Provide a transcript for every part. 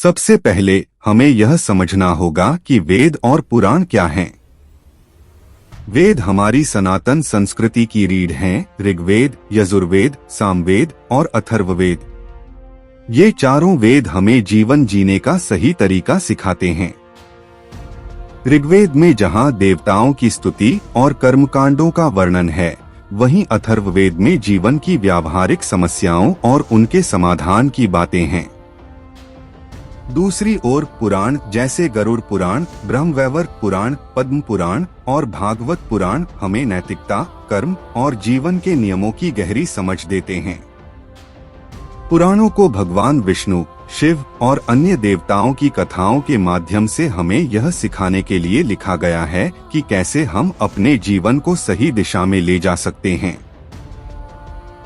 सबसे पहले हमें यह समझना होगा कि वेद और पुराण क्या हैं। वेद हमारी सनातन संस्कृति की रीढ़ हैं। ऋग्वेद, यजुर्वेद, सामवेद और अथर्ववेद। ये चारों वेद हमें जीवन जीने का सही तरीका सिखाते हैं। ऋग्वेद में जहाँ देवताओं की स्तुति और कर्मकांडों का वर्णन है, वहीं अथर्ववेद में जीवन की व्यावहारिक समस्याओं और उनके समाधान की बातें हैं। दूसरी ओर पुराण जैसे गरुड़ पुराण, ब्रह्मवैवर्त पुराण, पद्म पुराण और भागवत पुराण हमें नैतिकता, कर्म और जीवन के नियमों की गहरी समझ देते हैं। पुराणों को भगवान विष्णु, शिव और अन्य देवताओं की कथाओं के माध्यम से हमें यह सिखाने के लिए लिखा गया है कि कैसे हम अपने जीवन को सही दिशा में ले जा सकते हैं।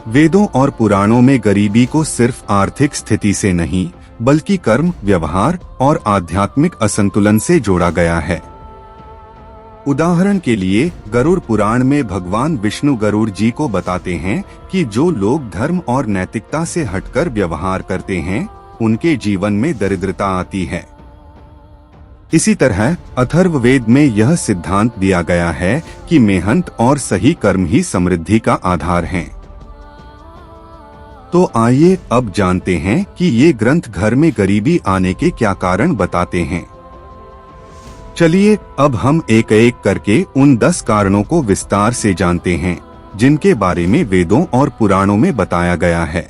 वेदों और पुराणों में गरीबी को सिर्फ आर्थिक स्थिति से नहीं, बल्कि कर्म, व्यवहार और आध्यात्मिक असंतुलन से जोड़ा गया है। उदाहरण के लिए गरुड़ पुराण में भगवान विष्णु गरुड़ जी को बताते हैं कि जो लोग धर्म और नैतिकता से हटकर व्यवहार करते हैं, उनके जीवन में दरिद्रता आती है। इसी तरह अथर्ववेद में यह सिद्धांत दिया गया है कि मेहनत और सही कर्म ही समृद्धि का आधार हैं। तो आइए अब जानते हैं कि ये ग्रंथ घर में गरीबी आने के क्या कारण बताते हैं। चलिए अब हम एक एक करके उन 10 कारणों को विस्तार से जानते हैं, जिनके बारे में वेदों और पुराणों में बताया गया है।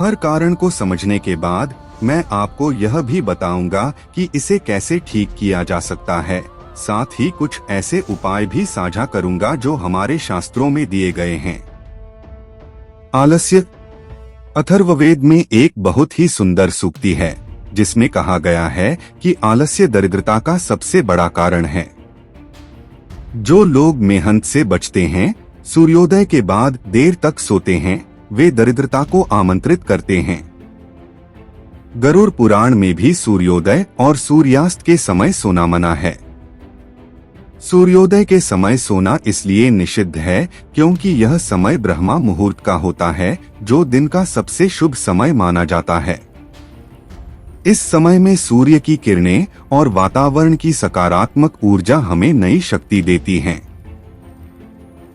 हर कारण को समझने के बाद मैं आपको यह भी बताऊंगा कि इसे कैसे ठीक किया जा सकता है। साथ ही कुछ ऐसे उपाय भी साझा करूंगा जो हमारे शास्त्रों में दिए गए हैं। आलस्य। अथर्ववेद में एक बहुत ही सुंदर सूक्ति है, जिसमें कहा गया है कि आलस्य दरिद्रता का सबसे बड़ा कारण है। जो लोग मेहनत से बचते हैं, सूर्योदय के बाद देर तक सोते हैं, वे दरिद्रता को आमंत्रित करते हैं। गरुड़ पुराण में भी सूर्योदय और सूर्यास्त के समय सोना मना है। सूर्योदय के समय सोना इसलिए निषिद्ध है क्योंकि यह समय ब्रह्मा मुहूर्त का होता है, जो दिन का सबसे शुभ समय माना जाता है। इस समय में सूर्य की किरणें और वातावरण की सकारात्मक ऊर्जा हमें नई शक्ति देती हैं।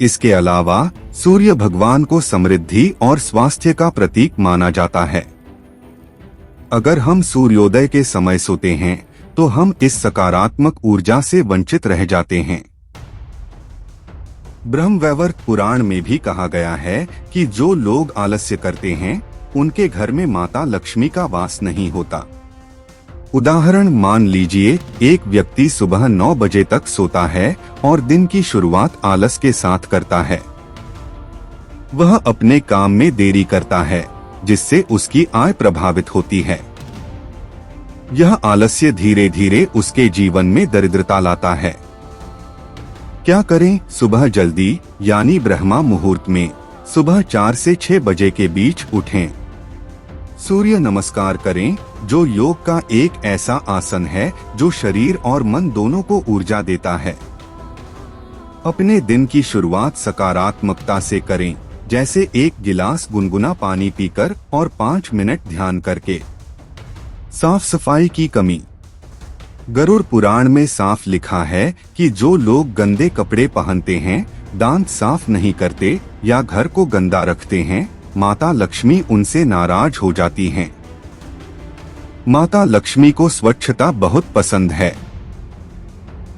इसके अलावा सूर्य भगवान को समृद्धि और स्वास्थ्य का प्रतीक माना जाता है। अगर हम सूर्योदय के समय सोते हैं, तो हम इस सकारात्मक ऊर्जा से वंचित रह जाते हैं। ब्रह्मवैवर्त पुराण में भी कहा गया है कि जो लोग आलस्य करते हैं, उनके घर में माता लक्ष्मी का वास नहीं होता। उदाहरण मान लीजिए, एक व्यक्ति सुबह 9 बजे तक सोता है और दिन की शुरुआत आलस के साथ करता है। वह अपने काम में देरी करता है, जिससे उसकी आय प्रभावित होती है। यह आलस्य धीरे धीरे उसके जीवन में दरिद्रता लाता है। क्या करें? सुबह जल्दी यानी ब्रह्मा मुहूर्त में सुबह 4 से 6 बजे के बीच उठें। सूर्य नमस्कार करें, जो योग का एक ऐसा आसन है जो शरीर और मन दोनों को ऊर्जा देता है। अपने दिन की शुरुआत सकारात्मकता से करें, जैसे एक गिलास गुनगुना पानी पीकर और 5 मिनट ध्यान करके। साफ सफाई की कमी। गरुड़ पुराण में साफ लिखा है कि जो लोग गंदे कपड़े पहनते हैं, दांत साफ नहीं करते या घर को गंदा रखते हैं, माता लक्ष्मी उनसे नाराज हो जाती हैं। माता लक्ष्मी को स्वच्छता बहुत पसंद है।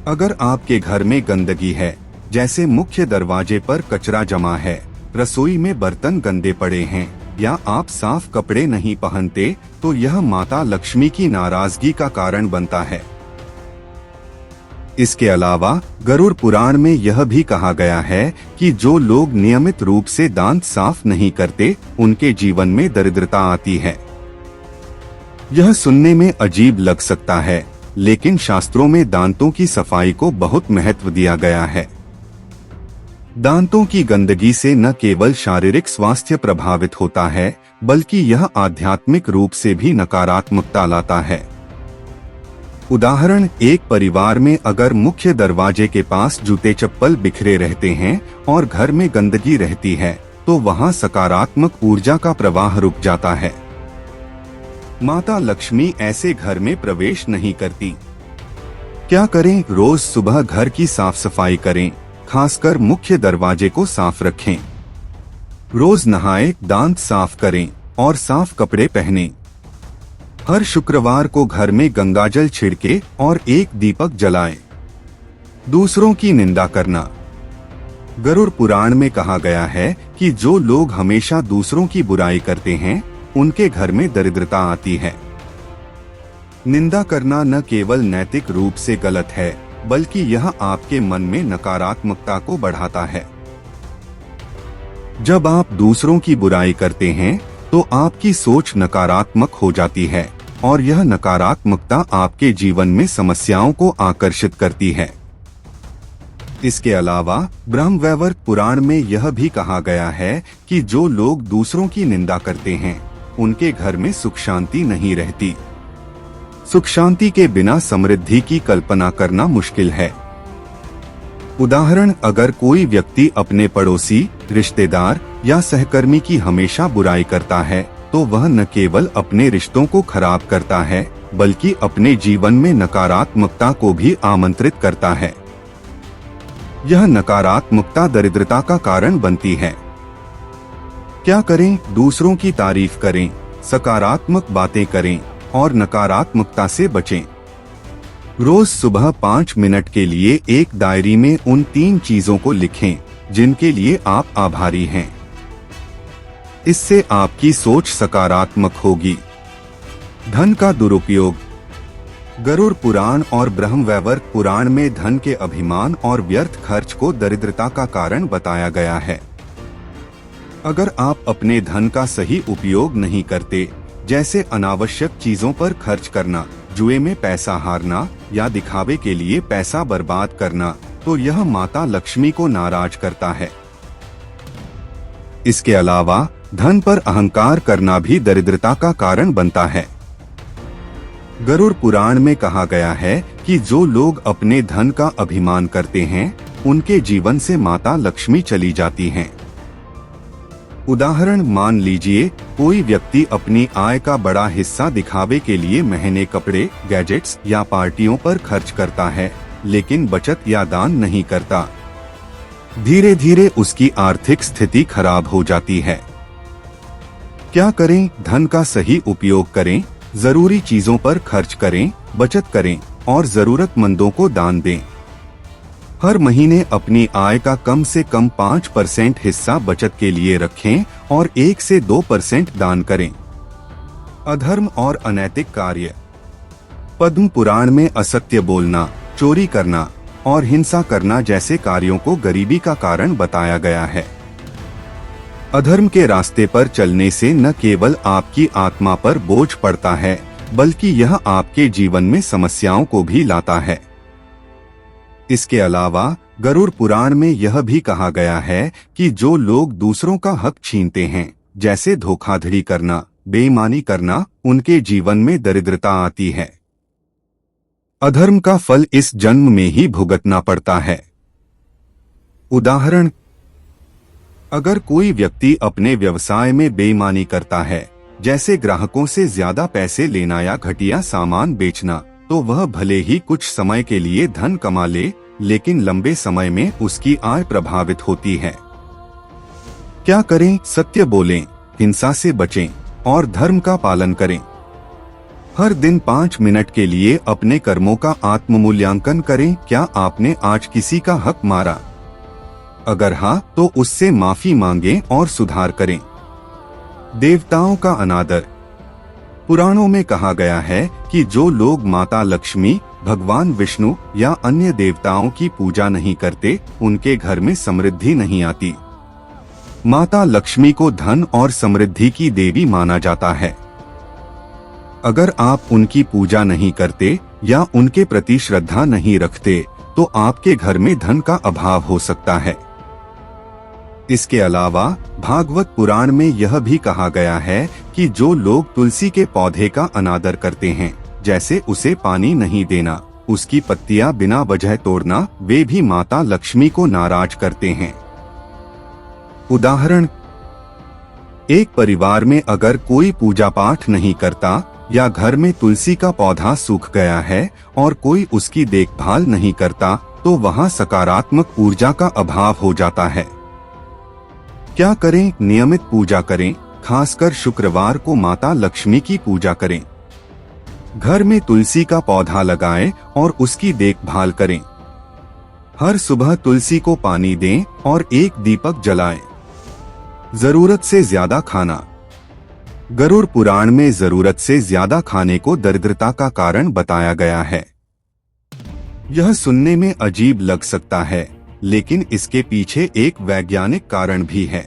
अगर आपके घर में गंदगी है, जैसे मुख्य दरवाजे पर कचरा जमा है, रसोई में बर्तन गंदे पड़े हैं या आप साफ कपड़े नहीं पहनते, तो यह माता लक्ष्मी की नाराजगी का कारण बनता है। इसके अलावा गरुड़ पुराण में यह भी कहा गया है कि जो लोग नियमित रूप से दांत साफ नहीं करते, उनके जीवन में दरिद्रता आती है। यह सुनने में अजीब लग सकता है, लेकिन शास्त्रों में दांतों की सफाई को बहुत महत्व दिया गया है। दांतों की गंदगी से न केवल शारीरिक स्वास्थ्य प्रभावित होता है, बल्कि यह आध्यात्मिक रूप से भी नकारात्मकता लाता है। उदाहरण, एक परिवार में अगर मुख्य दरवाजे के पास जूते चप्पल बिखरे रहते हैं और घर में गंदगी रहती है, तो वहां सकारात्मक ऊर्जा का प्रवाह रुक जाता है। माता लक्ष्मी ऐसे घर में प्रवेश नहीं करती। क्या करें? रोज सुबह घर की साफ सफाई करें, खासकर मुख्य दरवाजे को साफ रखें। रोज नहाएं, दांत साफ करें और साफ कपड़े पहनें। हर शुक्रवार को घर में गंगाजल छिड़के और एक दीपक जलाएं। दूसरों की निंदा करना। गरुड़ पुराण में कहा गया है कि जो लोग हमेशा दूसरों की बुराई करते हैं उनके घर में दरिद्रता आती है। निंदा करना न केवल नैतिक रूप से गलत है, बल्कि यह आपके मन में नकारात्मकता को बढ़ाता है। जब आप दूसरों की बुराई करते हैं तो आपकी सोच नकारात्मक हो जाती है और यह नकारात्मकता आपके जीवन में समस्याओं को आकर्षित करती है। इसके अलावा ब्रह्मवैवर्त पुराण में यह भी कहा गया है कि जो लोग दूसरों की निंदा करते हैं उनके घर में सुख शांति नहीं रहती। सुख शांति के बिना समृद्धि की कल्पना करना मुश्किल है। उदाहरण, अगर कोई व्यक्ति अपने पड़ोसी, रिश्तेदार या सहकर्मी की हमेशा बुराई करता है तो वह न केवल अपने रिश्तों को खराब करता है बल्कि अपने जीवन में नकारात्मकता को भी आमंत्रित करता है। यह नकारात्मकता दरिद्रता का कारण बनती है। क्या करें? दूसरों की तारीफ करें, सकारात्मक बातें करें और नकारात्मकता से बचें। रोज सुबह 5 मिनट के लिए एक डायरी में उन 3 चीजों को लिखें जिनके लिए आप आभारी हैं। इससे आपकी सोच सकारात्मक होगी। धन का दुरुपयोग। गरुड़ पुराण और ब्रह्मवैवर्त पुराण में धन के अभिमान और व्यर्थ खर्च को दरिद्रता का कारण बताया गया है। अगर आप अपने धन का सही उपयोग नहीं करते, जैसे अनावश्यक चीजों पर खर्च करना, जुए में पैसा हारना या दिखावे के लिए पैसा बर्बाद करना, तो यह माता लक्ष्मी को नाराज करता है। इसके अलावा धन पर अहंकार करना भी दरिद्रता का कारण बनता है। गरुड़ पुराण में कहा गया है कि जो लोग अपने धन का अभिमान करते हैं उनके जीवन से माता लक्ष्मी चली जाती हैं। उदाहरण, मान लीजिए कोई व्यक्ति अपनी आय का बड़ा हिस्सा दिखावे के लिए महंगे कपड़े, गैजेट्स या पार्टियों पर खर्च करता है, लेकिन बचत या दान नहीं करता। धीरे धीरे उसकी आर्थिक स्थिति खराब हो जाती है। क्या करें? धन का सही उपयोग करें, जरूरी चीजों पर खर्च करें, बचत करें और जरूरतमंदों को दान दें। हर महीने अपनी आय का कम से कम 5% हिस्सा बचत के लिए रखें और 1 से 2% दान करें। अधर्म और अनैतिक कार्य। पद्म पुराण में असत्य बोलना, चोरी करना और हिंसा करना जैसे कार्यों को गरीबी का कारण बताया गया है। अधर्म के रास्ते पर चलने से न केवल आपकी आत्मा पर बोझ पड़ता है, बल्कि यह आपके जीवन में समस्याओं को भी लाता है। इसके अलावा गरुड़ पुराण में यह भी कहा गया है कि जो लोग दूसरों का हक छीनते हैं, जैसे धोखाधड़ी करना, बेईमानी करना, उनके जीवन में दरिद्रता आती है। अधर्म का फल इस जन्म में ही भुगतना पड़ता है। उदाहरण, अगर कोई व्यक्ति अपने व्यवसाय में बेईमानी करता है, जैसे ग्राहकों से ज्यादा पैसे लेना या घटिया सामान बेचना, तो वह भले ही कुछ समय के लिए धन कमा ले, लेकिन लंबे समय में उसकी आय प्रभावित होती है। क्या करें? सत्य बोलें, हिंसा से बचें और धर्म का पालन करें। हर दिन 5 मिनट के लिए अपने कर्मों का आत्ममूल्यांकन करें। क्या आपने आज किसी का हक मारा? अगर हाँ, तो उससे माफी मांगें और सुधार करें। देवताओं का अनादर। पुराणों में कहा गया है कि जो लोग माता लक्ष्मी, भगवान विष्णु या अन्य देवताओं की पूजा नहीं करते, उनके घर में समृद्धि नहीं आती। माता लक्ष्मी को धन और समृद्धि की देवी माना जाता है। अगर आप उनकी पूजा नहीं करते या उनके प्रति श्रद्धा नहीं रखते, तो आपके घर में धन का अभाव हो सकता है। इसके अलावा भागवत पुराण में यह भी कहा गया है कि जो लोग तुलसी के पौधे का अनादर करते हैं, जैसे उसे पानी नहीं देना, उसकी पत्तियां बिना वजह तोड़ना, वे भी माता लक्ष्मी को नाराज करते हैं। उदाहरण, एक परिवार में अगर कोई पूजा पाठ नहीं करता या घर में तुलसी का पौधा सूख गया है और कोई उसकी देखभाल नहीं करता, तो वहाँ सकारात्मक ऊर्जा का अभाव हो जाता है। क्या करें? नियमित पूजा करें, खासकर शुक्रवार को माता लक्ष्मी की पूजा करें। घर में तुलसी का पौधा लगाएं और उसकी देखभाल करें। हर सुबह तुलसी को पानी दें और एक दीपक जलाएं। जरूरत से ज्यादा खाना। गरुड़ पुराण में जरूरत से ज्यादा खाने को दरिद्रता का कारण बताया गया है। यह सुनने में अजीब लग सकता है, लेकिन इसके पीछे एक वैज्ञानिक कारण भी है।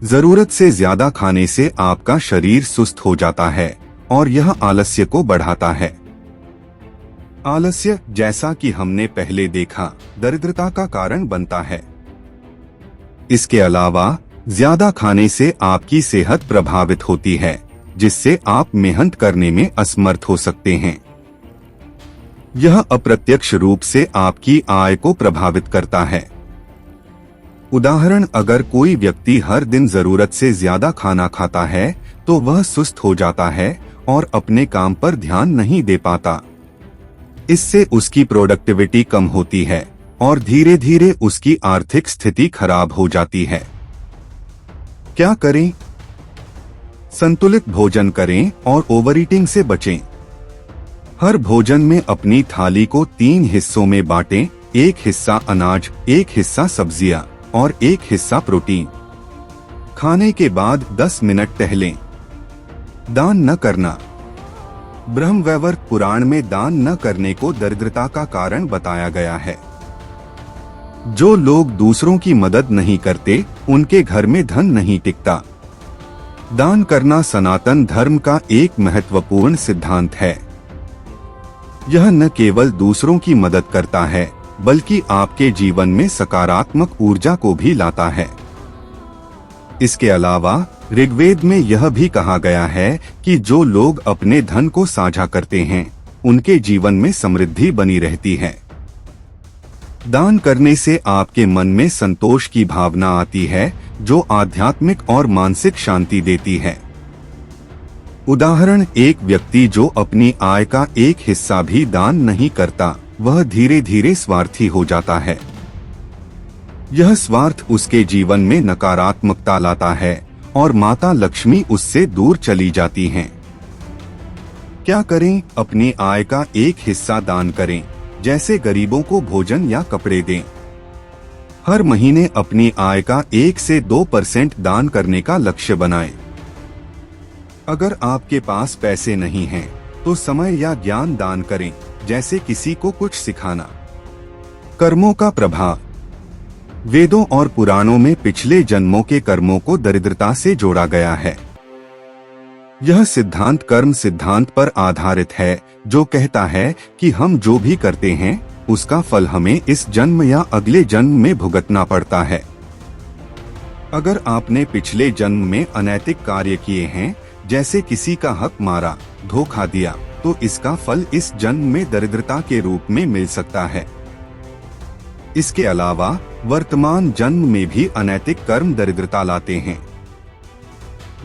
जरूरत से ज्यादा खाने से आपका शरीर सुस्त हो जाता है और यह आलस्य को बढ़ाता है। आलस्य, जैसा कि हमने पहले देखा, दरिद्रता का कारण बनता है। इसके अलावा ज्यादा खाने से आपकी सेहत प्रभावित होती है, जिससे आप मेहनत करने में असमर्थ हो सकते हैं। यह अप्रत्यक्ष रूप से आपकी आय को प्रभावित करता है। उदाहरण, अगर कोई व्यक्ति हर दिन जरूरत से ज्यादा खाना खाता है तो वह सुस्त हो जाता है और अपने काम पर ध्यान नहीं दे पाता। इससे उसकी प्रोडक्टिविटी कम होती है और धीरे धीरे उसकी आर्थिक स्थिति खराब हो जाती है। क्या करें? संतुलित भोजन करें और ओवरईटिंग से बचें। हर भोजन में अपनी थाली को 3 हिस्सों में बांटें, एक हिस्सा अनाज, एक हिस्सा सब्जियां और एक हिस्सा प्रोटीन। खाने के बाद 10 मिनट टहलें। दान न करना। ब्रह्मवैवर्त पुराण में दान न करने को दरिद्रता का कारण बताया गया है। जो लोग दूसरों की मदद नहीं करते, उनके घर में धन नहीं टिकता। दान करना सनातन धर्म का एक महत्वपूर्ण सिद्धांत है। यह न केवल दूसरों की मदद करता है, बल्कि आपके जीवन में सकारात्मक ऊर्जा को भी लाता है। इसके अलावा ऋग्वेद में यह भी कहा गया है कि जो लोग अपने धन को साझा करते हैं, उनके जीवन में समृद्धि बनी रहती है। दान करने से आपके मन में संतोष की भावना आती है, जो आध्यात्मिक और मानसिक शांति देती है। उदाहरण, एक व्यक्ति जो अपनी आय का एक हिस्सा भी दान नहीं करता, वह धीरे धीरे स्वार्थी हो जाता है। यह स्वार्थ उसके जीवन में नकारात्मकता लाता है और माता लक्ष्मी उससे दूर चली जाती हैं। क्या करें? अपनी आय का एक हिस्सा दान करें, जैसे गरीबों को भोजन या कपड़े दें। हर महीने अपनी आय का 1 से 2% दान करने का लक्ष्य बनाएं। अगर आपके पास पैसे नहीं हैं, तो समय या ज्ञान दान करें, जैसे किसी को कुछ सिखाना। कर्मों का प्रभाव। वेदों और पुराणों में पिछले जन्मों के कर्मों को दरिद्रता से जोड़ा गया है। यह सिद्धांत कर्म सिद्धांत पर आधारित है, जो कहता है कि हम जो भी करते हैं, उसका फल हमें इस जन्म या अगले जन्म में भुगतना पड़ता है। अगर आपने पिछले जन्म में अनैतिक कार्य किए हैं, जैसे किसी का हक मारा, धोखा दिया, तो इसका फल इस जन्म में दरिद्रता के रूप में मिल सकता है। इसके अलावा वर्तमान जन्म में भी अनैतिक कर्म दरिद्रता लाते हैं।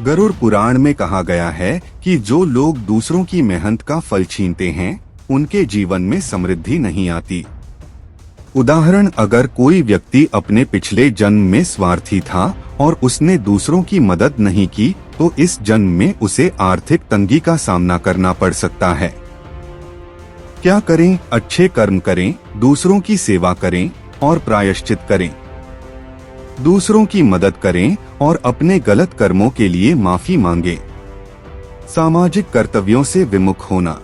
गरुड़ पुराण में कहा गया है कि जो लोग दूसरों की मेहनत का फल छीनते हैं, उनके जीवन में समृद्धि नहीं आती। उदाहरण, अगर कोई व्यक्ति अपने पिछले जन्म में स्वार्थी था और उसने दूसरों की मदद नहीं की, तो इस जन्म में उसे आर्थिक तंगी का सामना करना पड़ सकता है। क्या करें? अच्छे कर्म करें, दूसरों की सेवा करें और प्रायश्चित करें। दूसरों की मदद करें और अपने गलत कर्मों के लिए माफी मांगें। सामाजिक कर्तव्यों से विमुख होना।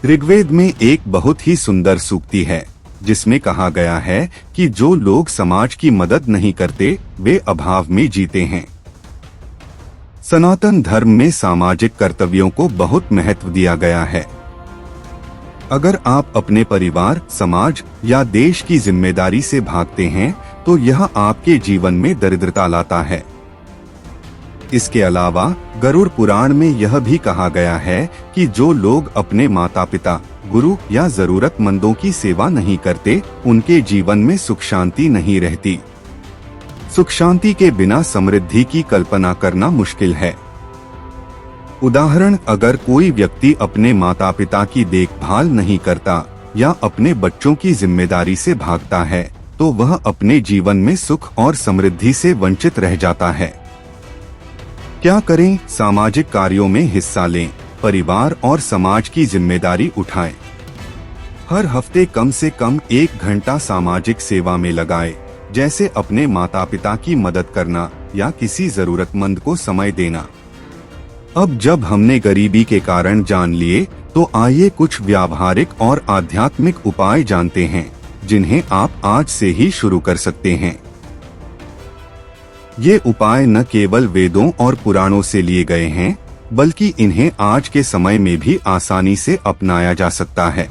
ऋग्वेद में एक बहुत ही सुंदर सूक्ति है, जिसमें कहा गया है कि जो लोग समाज की मदद नहीं करते, वे अभाव में जीते हैं। सनातन धर्म में सामाजिक कर्तव्यों को बहुत महत्व दिया गया है। अगर आप अपने परिवार, समाज या देश की जिम्मेदारी से भागते हैं, तो यह आपके जीवन में दरिद्रता लाता है। इसके अलावा गरुड़ पुराण में यह भी कहा गया है कि जो लोग अपने माता पिता, गुरु या जरूरतमंदों की सेवा नहीं करते, उनके जीवन में सुख शांति नहीं रहती। सुख शांति के बिना समृद्धि की कल्पना करना मुश्किल है। उदाहरण, अगर कोई व्यक्ति अपने माता पिता की देखभाल नहीं करता या अपने बच्चों की जिम्मेदारी से भागता है तो वह अपने जीवन में सुख और समृद्धि से वंचित रह जाता है। क्या करें? सामाजिक कार्यों में हिस्सा लें, परिवार और समाज की जिम्मेदारी उठाएं। हर हफ्ते कम से कम 1 घंटा सामाजिक सेवा में लगाएं, जैसे अपने माता पिता की मदद करना या किसी जरूरतमंद को समय देना। अब जब हमने गरीबी के कारण जान लिए, तो आइए कुछ व्यावहारिक और आध्यात्मिक उपाय जानते हैं जिन्हें आप आज से ही शुरू कर सकते हैं। ये उपाय न केवल वेदों और पुराणों से लिए गए हैं, बल्कि इन्हें आज के समय में भी आसानी से अपनाया जा सकता है।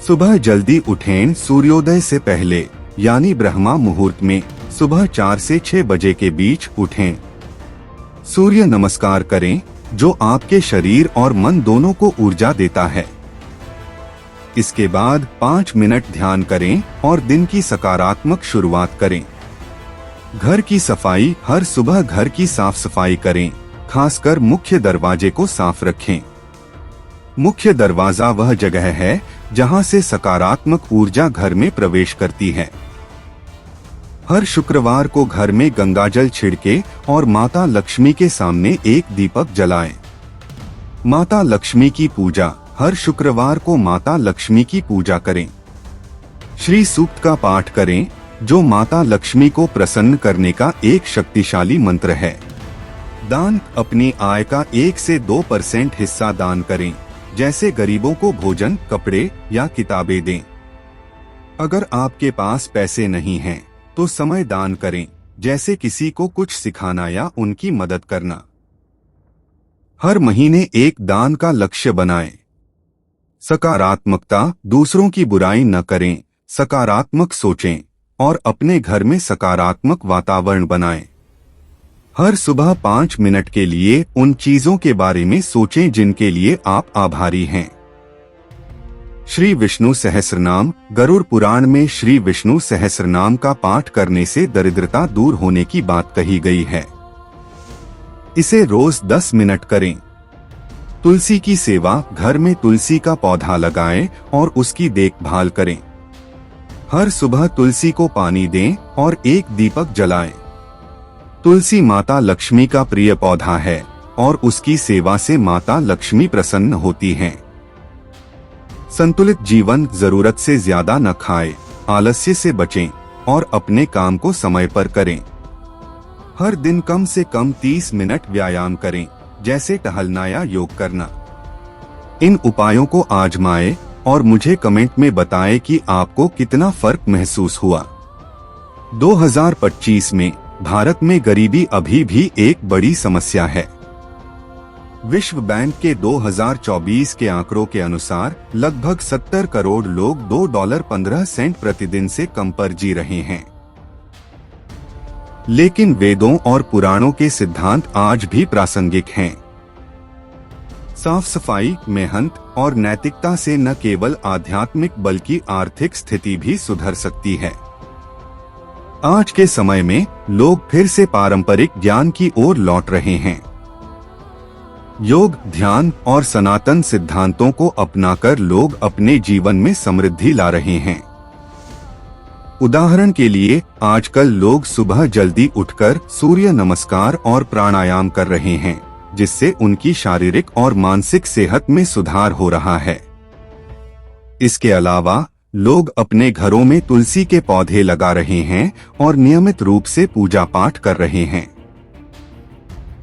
सुबह जल्दी उठें, सूर्योदय से पहले यानी ब्रह्मा मुहूर्त में सुबह 4 से 6 बजे के बीच उठें। सूर्य नमस्कार करें, जो आपके शरीर और मन दोनों को ऊर्जा देता है। इसके बाद 5 मिनट ध्यान करें और दिन की सकारात्मक शुरुआत करें। घर की सफाई, हर सुबह घर की साफ सफाई करें, खासकर मुख्य दरवाजे को साफ रखें। मुख्य दरवाजा वह जगह है जहां से सकारात्मक ऊर्जा घर में प्रवेश करती है। हर शुक्रवार को घर में गंगाजल छिड़के और माता लक्ष्मी के सामने एक दीपक जलाएं। माता लक्ष्मी की पूजा, हर शुक्रवार को माता लक्ष्मी की पूजा करें। श्री सूक्त का पाठ करें, जो माता लक्ष्मी को प्रसन्न करने का एक शक्तिशाली मंत्र है। दान, अपनी आय का 1 से 2% हिस्सा दान करें, जैसे गरीबों को भोजन, कपड़े या किताबें दें। अगर आपके पास पैसे नहीं हैं, तो समय दान करें, जैसे किसी को कुछ सिखाना या उनकी मदद करना। हर महीने एक दान का लक्ष्य बनाएं। सकारात्मकता, दूसरों की बुराई न करें, सकारात्मक सोचें और अपने घर में सकारात्मक वातावरण बनाएं। हर सुबह 5 मिनट के लिए उन चीजों के बारे में सोचें जिनके लिए आप आभारी हैं। श्री विष्णु सहस्रनाम, गरुड़ पुराण में श्री विष्णु सहस्रनाम का पाठ करने से दरिद्रता दूर होने की बात कही गई है। इसे रोज 10 मिनट करें। तुलसी की सेवा, घर में तुलसी का पौधा लगाएं और उसकी देखभाल करें। हर सुबह तुलसी को पानी दें और एक दीपक जलाएं। तुलसी माता लक्ष्मी का प्रिय पौधा है और उसकी सेवा से माता लक्ष्मी प्रसन्न होती हैं। संतुलित जीवन, जरूरत से ज्यादा न खाएं, आलस्य से बचें और अपने काम को समय पर करें। हर दिन कम से कम 30 मिनट व्यायाम करें, जैसे टहलना या योग करना। इन उपायों को आजमाएं और मुझे कमेंट में बताएं कि आपको कितना फर्क महसूस हुआ। 2025 में भारत में गरीबी अभी भी एक बड़ी समस्या है। विश्व बैंक के 2024 के आंकड़ों के अनुसार लगभग 70 करोड़ लोग $2.15 प्रतिदिन से कम पर जी रहे हैं। लेकिन वेदों और पुराणों के सिद्धांत आज भी प्रासंगिक हैं। साफ सफाई, मेहनत और नैतिकता से न केवल आध्यात्मिक बल्कि आर्थिक स्थिति भी सुधर सकती है। आज के समय में लोग फिर से पारंपरिक ज्ञान की ओर लौट रहे हैं। योग, ध्यान और सनातन सिद्धांतों को अपनाकर लोग अपने जीवन में समृद्धि ला रहे हैं। उदाहरण के लिए, आजकल लोग सुबह जल्दी उठकर सूर्य नमस्कार और प्राणायाम कर रहे हैं, जिससे उनकी शारीरिक और मानसिक सेहत में सुधार हो रहा है। इसके अलावा लोग अपने घरों में तुलसी के पौधे लगा रहे हैं और नियमित रूप से पूजा पाठ कर रहे हैं।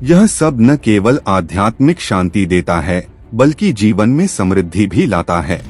यह सब न केवल आध्यात्मिक शांति देता है, बल्कि जीवन में समृद्धि भी लाता है।